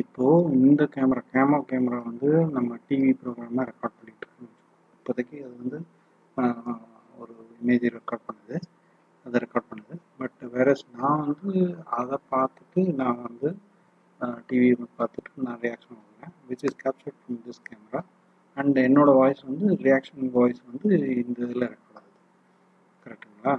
இப்போ இந்த கேமரா வந்து நம்ம டிவி ப்ரோக்ராமாக ரெக்கார்ட் பண்ணிட்டு இருக்கோம். இப்போதைக்கு அது வந்து ஒரு இமேஜ் ரெக்கார்ட் பண்ணுது, அதை ரெக்கார்ட் பண்ணுது. பட் வேற நான் வந்து அதை பார்த்துட்டு நான் வந்து டிவி பார்த்துட்டு நான் ரியாக்ஷன் வாங்குவேன், which is captured from this camera. And என்னோட வாய்ஸ் வந்து ரியாக்ஷன் வாய்ஸ் வந்து இந்த இதில் ரெக்கார்ட் ஆகுது. கரெக்டுங்களா?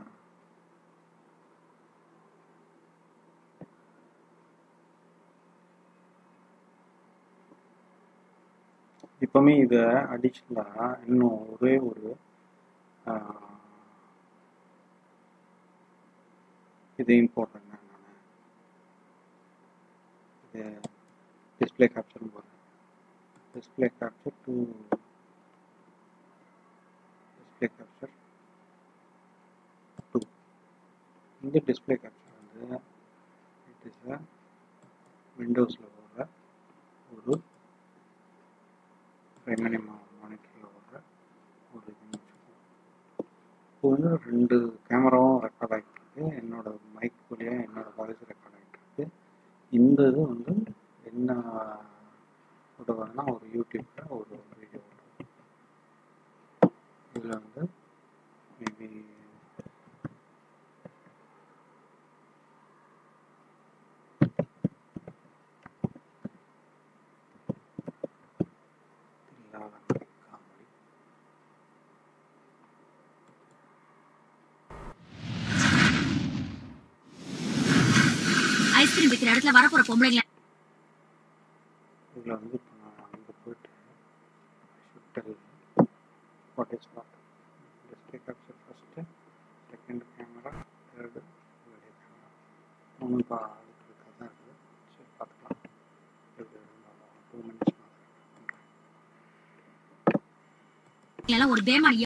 இப்போவுமே இதை அடிஷ்னலாக இன்னும் ஒரே ஒரு இதையும் போடுறேங்க. நான் இது டிஸ்பிளே கேப்சர்னு போடுறேன். Display capture to display capture 2. இந்த டிஸ்பிளே கேப்சர் வந்து இட் இஸ் விண்டோஸில் வர ஒரு பிரைமரி மானிட்டரில் வர ஒரு இமேஜ். இப்போ வந்து 2 கேமராவும் ரெக்கார்ட் ஆகிட்டு இருக்கு. என்னோட மைக் வழியாக என்னோட வாய்ஸ் ரெக்கார்ட் ஆகிட்டு இருக்கு. இந்த இது வந்து என்ன விடுவாங்கன்னா ஒரு யூடியூப்பில் ஒரு வீடியோ இதில் வந்து மேபி ஐஸ்கிரீம் விக்கிற இடத்துல வரப்போற பொம்பளைங்க இதில் வந்து இப்போ நான் அங்கே போயிட்டு ஷிஃப்டல் what is what display capture first, second camera, third video camera. ஒன்றும் அதுக்கு இருக்காது தான் இருக்குது. சரி பார்த்துக்கலாம். 2 மினிட்ஸ் எல்லாம் ஒரு பேமா